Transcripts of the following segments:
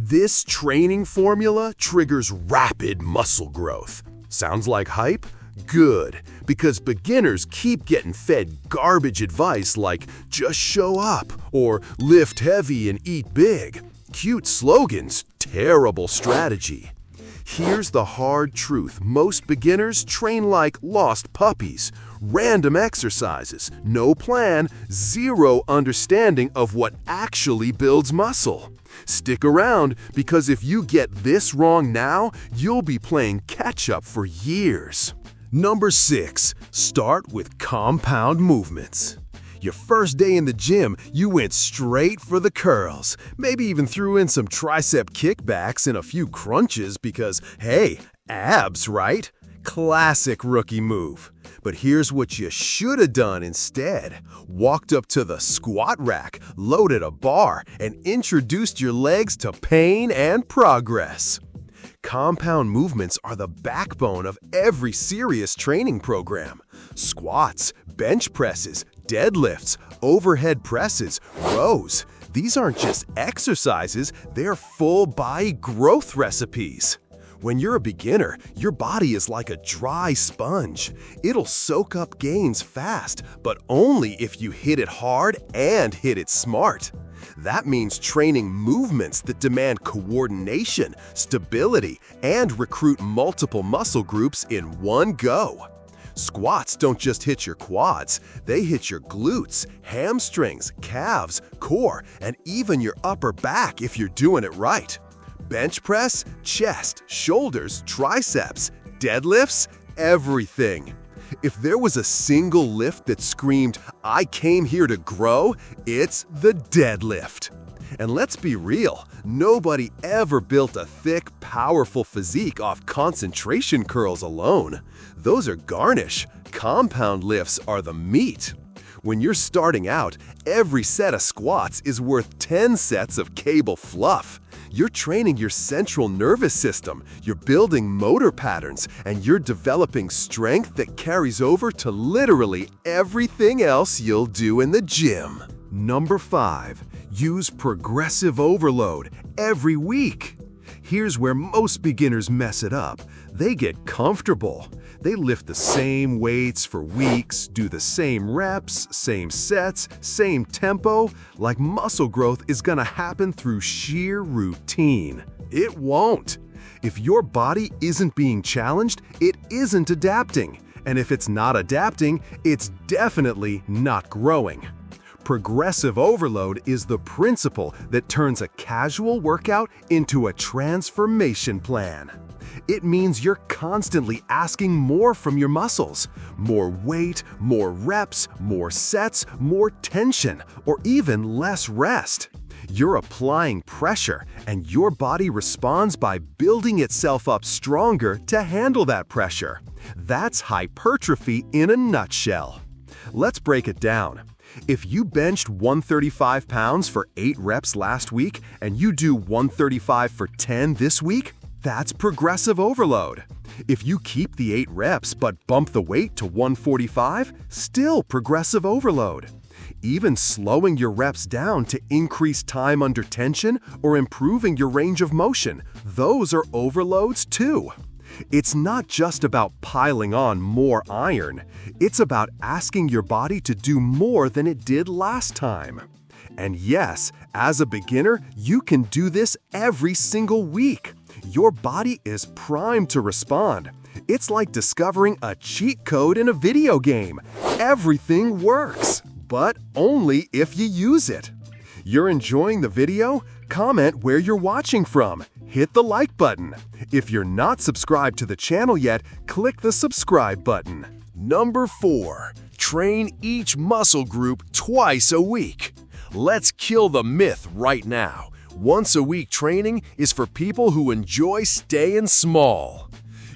This training formula triggers rapid muscle growth. Sounds like hype? Good, because beginners keep getting fed garbage advice like just show up or lift heavy and eat big. Cute slogans, terrible strategy. Here's the hard truth. Most beginners train like lost puppies. Random exercises, no plan, zero understanding of what actually builds muscle. Stick around, because if you get this wrong now, you'll be playing catch-up for years. Number 6. Start with compound movements. Your first day in the gym, you went straight for the curls. Maybe even threw in some tricep kickbacks and a few crunches because, hey, abs, right? Classic rookie move. But here's what you should have done instead. Walked up to the squat rack, loaded a bar, and introduced your legs to pain and progress. Compound movements are the backbone of every serious training program. Squats, bench presses, deadlifts, overhead presses, rows. These aren't just exercises, they're full-body growth recipes. When you're a beginner, your body is like a dry sponge. It'll soak up gains fast, but only if you hit it hard and hit it smart. That means training movements that demand coordination, stability, and recruit multiple muscle groups in one go. Squats don't just hit your quads, they hit your glutes, hamstrings, calves, core, and even your upper back if you're doing it right. Bench press, chest, shoulders, triceps, deadlifts, everything. If there was a single lift that screamed, "I came here to grow," it's the deadlift. And let's be real, nobody ever built a thick, powerful physique off concentration curls alone. Those are garnish. Compound lifts are the meat. When you're starting out, every set of squats is worth 10 sets of cable fluff. You're training your central nervous system, you're building motor patterns, and you're developing strength that carries over to literally everything else you'll do in the gym. Number 5. Use progressive overload every week. Here's where most beginners mess it up. They get comfortable. They lift the same weights for weeks, do the same reps, same sets, same tempo, like muscle growth is gonna happen through sheer routine. It won't. If your body isn't being challenged, it isn't adapting. And if it's not adapting, it's definitely not growing. Progressive overload is the principle that turns a casual workout into a transformation plan. It means you're constantly asking more from your muscles. More weight, more reps, more sets, more tension, or even less rest. You're applying pressure, and your body responds by building itself up stronger to handle that pressure. That's hypertrophy in a nutshell. Let's break it down. If you benched 135 pounds for 8 reps last week and you do 135 for 10 this week, that's progressive overload. If you keep the 8 reps but bump the weight to 145, still progressive overload. Even slowing your reps down to increase time under tension or improving your range of motion, those are overloads too. It's not just about piling on more iron. It's about asking your body to do more than it did last time. And yes, as a beginner, you can do this every single week. Your body is primed to respond. It's like discovering a cheat code in a video game. Everything works, but only if you use it. You're enjoying the video? Comment where you're watching from. Hit the like button. If you're not subscribed to the channel yet, click the subscribe button. Number 4. Train each muscle group twice a week. Let's kill the myth right now. Once a week training is for people who enjoy staying small.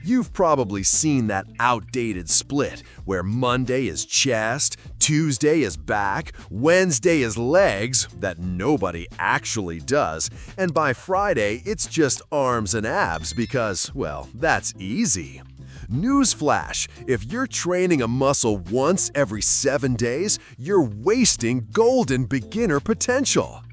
You've probably seen that outdated split where Monday is chest, Tuesday is back, Wednesday is legs that nobody actually does, and by Friday it's just arms and abs because, well, that's easy. Newsflash, if you're training a muscle once every 7 days, you're wasting golden beginner potential.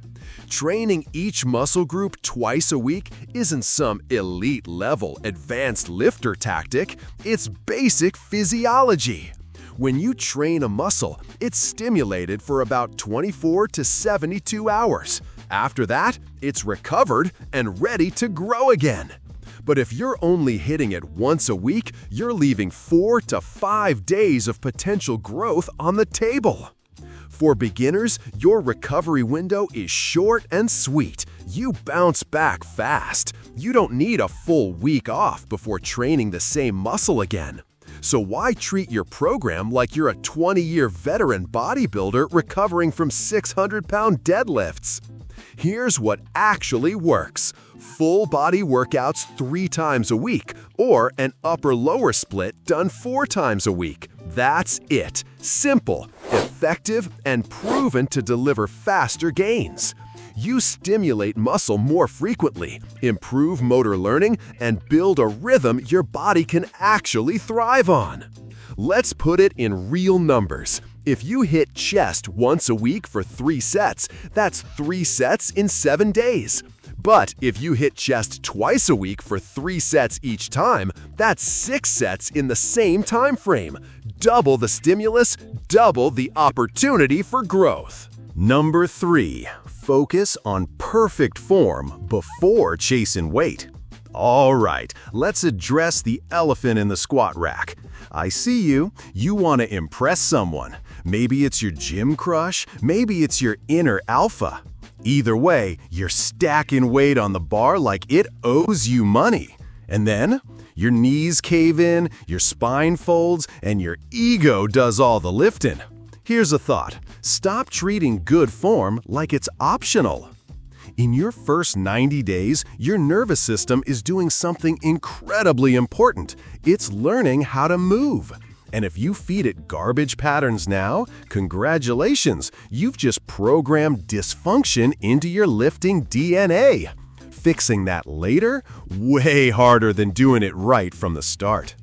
Training each muscle group twice a week isn't some elite-level advanced lifter tactic, it's basic physiology. When you train a muscle, it's stimulated for about 24 to 72 hours. After that, it's recovered and ready to grow again. But if you're only hitting it once a week, you're leaving 4 to 5 days of potential growth on the table. For beginners, your recovery window is short and sweet. You bounce back fast. You don't need a full week off before training the same muscle again. So why treat your program like you're a 20-year veteran bodybuilder recovering from 600-pound deadlifts? Here's what actually works. Full body workouts 3 times a week, or an upper-lower split done 4 times a week. That's it. Simple, effective, and proven to deliver faster gains. You stimulate muscle more frequently, improve motor learning, and build a rhythm your body can actually thrive on. Let's put it in real numbers. If you hit chest once a week for 3 sets, that's 3 sets in 7 days. But if you hit chest twice a week for 3 sets each time, that's 6 sets in the same time frame. Double the stimulus, double the opportunity for growth. Number 3. Focus on perfect form before chasing weight. All right, let's address the elephant in the squat rack. I see you. You want to impress someone. Maybe it's your gym crush, maybe it's your inner alpha. Either way, you're stacking weight on the bar like it owes you money. And then, your knees cave in, your spine folds, and your ego does all the lifting. Here's a thought. Stop treating good form like it's optional. In your first 90 days, your nervous system is doing something incredibly important. It's learning how to move. And if you feed it garbage patterns now, congratulations, you've just programmed dysfunction into your lifting DNA. Fixing that later? Way harder than doing it right from the start.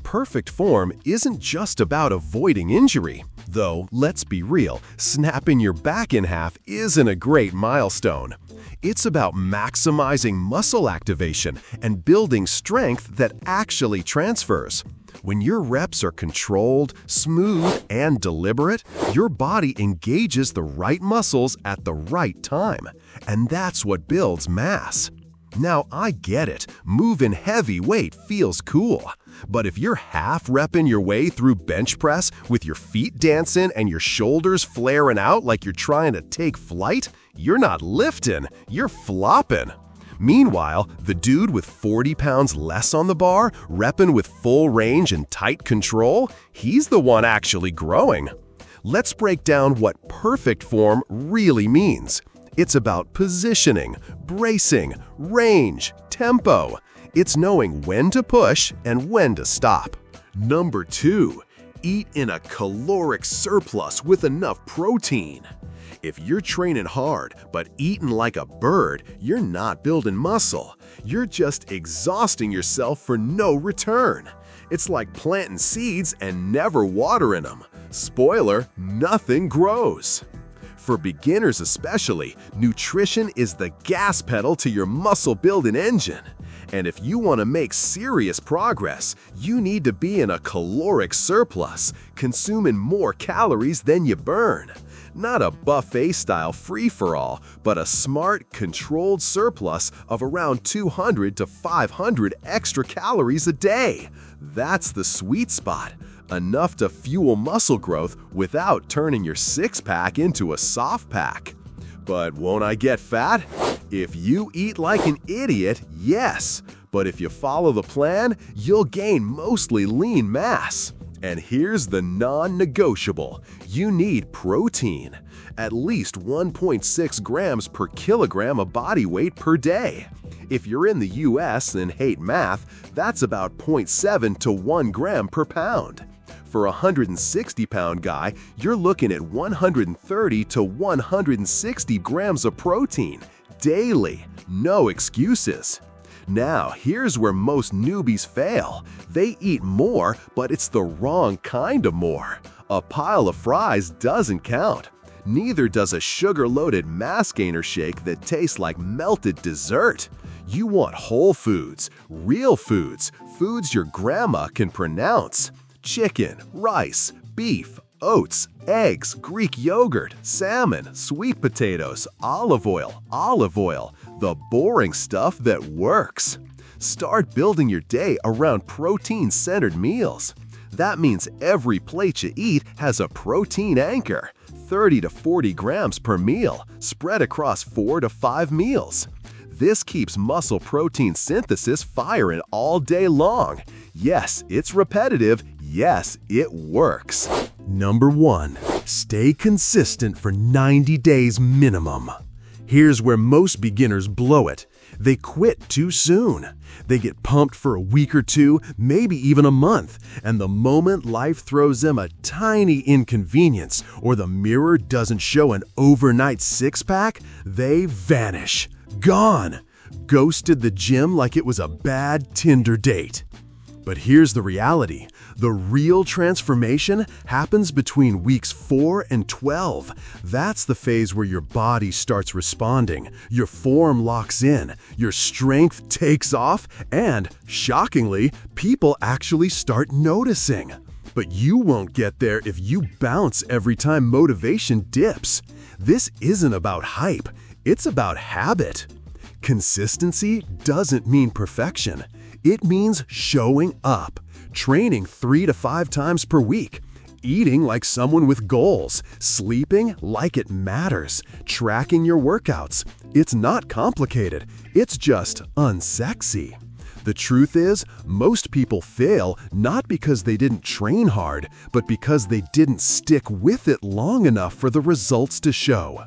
Perfect form isn't just about avoiding injury. Though, let's be real, snapping your back in half isn't a great milestone. It's about maximizing muscle activation and building strength that actually transfers. When your reps are controlled, smooth, and deliberate, your body engages the right muscles at the right time. And that's what builds mass. Now, I get it. Moving heavy weight feels cool. But if you're half-repping your way through bench press with your feet dancing and your shoulders flaring out like you're trying to take flight, you're not lifting, you're flopping. Meanwhile, the dude with 40 pounds less on the bar, repping with full range and tight control, he's the one actually growing. Let's break down what perfect form really means. It's about positioning, bracing, range, tempo. It's knowing when to push and when to stop. Number 2, eat in a caloric surplus with enough protein. If you're training hard but eating like a bird, you're not building muscle. You're just exhausting yourself for no return. It's like planting seeds and never watering them. Spoiler, nothing grows. For beginners especially, nutrition is the gas pedal to your muscle-building engine. And if you want to make serious progress, you need to be in a caloric surplus, consuming more calories than you burn. Not a buffet-style free-for-all, but a smart, controlled surplus of around 200 to 500 extra calories a day. That's the sweet spot. Enough to fuel muscle growth without turning your six-pack into a soft pack. But won't I get fat? If you eat like an idiot, yes. But if you follow the plan, you'll gain mostly lean mass. And here's the non-negotiable. You need protein. At least 1.6 grams per kilogram of body weight per day. If you're in the US and hate math, that's about 0.7 to 1 gram per pound. For a 160-pound guy, you're looking at 130 to 160 grams of protein daily. No excuses. Now, here's where most newbies fail. They eat more, but it's the wrong kind of more. A pile of fries doesn't count. Neither does a sugar-loaded mass gainer shake that tastes like melted dessert. You want whole foods, real foods, foods your grandma can pronounce. Chicken, rice, beef, oats, eggs, Greek yogurt, salmon, sweet potatoes, olive oil, the boring stuff that works. Start building your day around protein-centered meals. That means every plate you eat has a protein anchor, 30 to 40 grams per meal, spread across 4 to 5 meals. This keeps muscle protein synthesis firing all day long. Yes, it's repetitive. Yes, it works. Number 1. Stay consistent for 90 days minimum. Here's where most beginners blow it. They quit too soon. They get pumped for a week or two, maybe even a month, and the moment life throws them a tiny inconvenience or the mirror doesn't show an overnight six-pack, they vanish. Gone. Ghosted the gym like it was a bad Tinder date. But here's the reality. The real transformation happens between weeks 4 and 12. That's the phase where your body starts responding, your form locks in, your strength takes off, and, shockingly, people actually start noticing. But you won't get there if you bounce every time motivation dips. This isn't about hype, it's about habit. Consistency doesn't mean perfection. It means showing up, training 3 to 5 times per week, eating like someone with goals, sleeping like it matters, tracking your workouts. It's not complicated, it's just unsexy. The truth is, most people fail not because they didn't train hard, but because they didn't stick with it long enough for the results to show.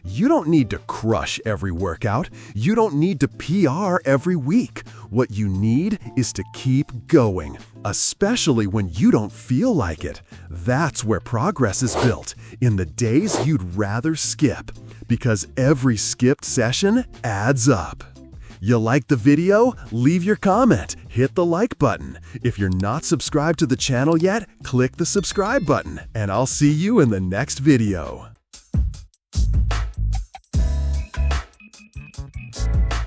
You don't need to crush every workout. You don't need to PR every week. What you need is to keep going, especially when you don't feel like it. That's where progress is built, in the days you'd rather skip, because every skipped session adds up. You liked the video? Leave your comment. Hit the like button. If you're not subscribed to the channel yet, click the subscribe button, and I'll see you in the next video.